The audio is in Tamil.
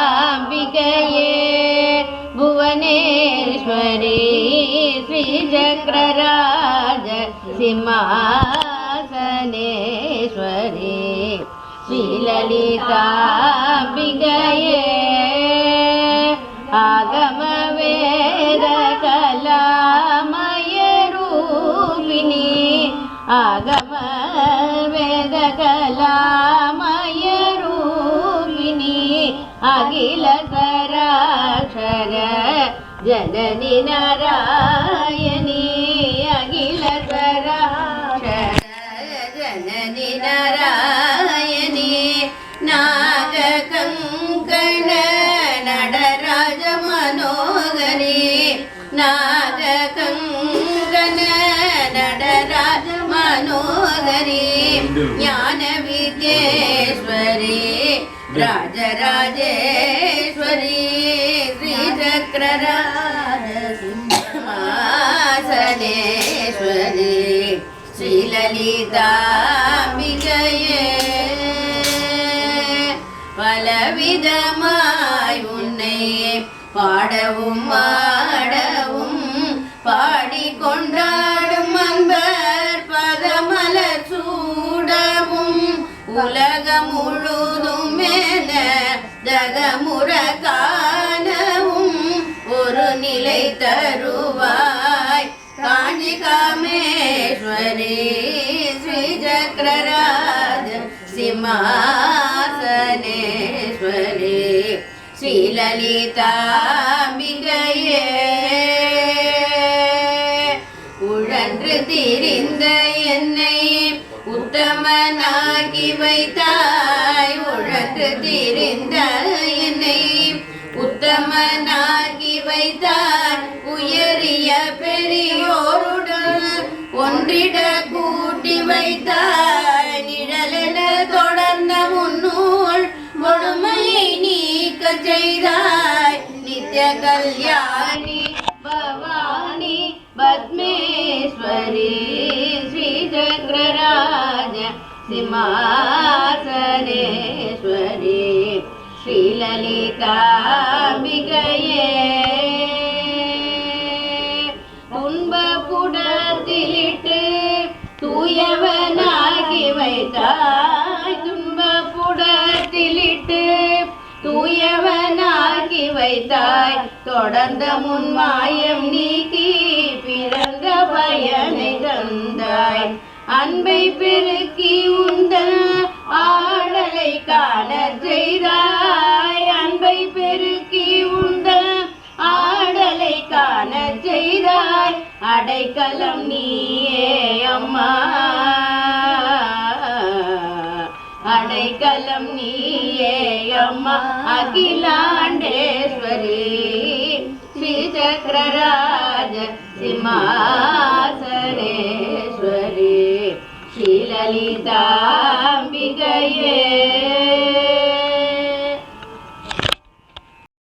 श्रीललिताम्बिकये भुवनेश्वरी श्रीचक्रराज सिंहासनेश्वरी श्रीललिताम्बिकये आगमवेदकलामयरूपिणी आगमवेदकलामयरूपिणी अखिल सराक्षर जननी नारायणी अखिल सराक्षर जननी नारायणी नागकङ्कण नटराज मनोहरी नागकङ्कण नटराज मनोहरी ज्ञान विद्येश्वरी राजराजेश्वरी श्रीचक्रराज सिंहासनेश्वरी श्रीललिताम्बिकये பலவிதமாய் உன்னை பாடவும் ஆடவும் பாடிக்கொண்டாடும் அன்பர் பதமலர் சூடவும் உலகம் முழுதும் மேல ஜகமுற காணவும் ஒரு நிலை தருவாய் காஞ்சி காமேஸ்வரி ஸ்ரீசக்கரராஜ சிம்மாசனேஸ்வரி ஸ்ரீலலிதாம்பிகையே உழன்று திரிந்த என்னை உத்தமனாகி வைத்தாய் உழன்று திரிந்த என்னை உத்தமனாகி வைத்தாய் உயரிய பெரியோருடன் ஒன்றிட கூட்டி வைத்தாய் நிழலென தொடர்ந்த முன்னூல் கொடுமையை நீக்க செய்தாய் நித்ய கல்யாணி பவானி பத்மேஸ்வரி ஸ்ரீசக்கரராஜ சிம்மாசனேஸ்வரி ஸ்ரீலலிதாம்பிகையே துன்பப்புடத்திலிட்டு தூயவனாகி வைத்தாய் துன்பப்புடத்திலிட்டு தூயவனாகி வைத்தாய் தொடர்ந்த முன்மாயம் நீக்கி பிறந்த பயனை தந்தாய் அன்பை பெருக்கி உந்தன் ஆடலை காண செய்தாய் அன்பை பெருக்கி உந்தன் ஆடலை காண செய்தாய் அடைக்கலம் நீயே அம்மா அடைக்கலம் நீயே அம்மா அகிலாண்டேஸ்வரி ஸ்ரீசக்கரராஜ சிம்மாசனேஸ்வரி ஸ்ரீலலிதாம்பிகையே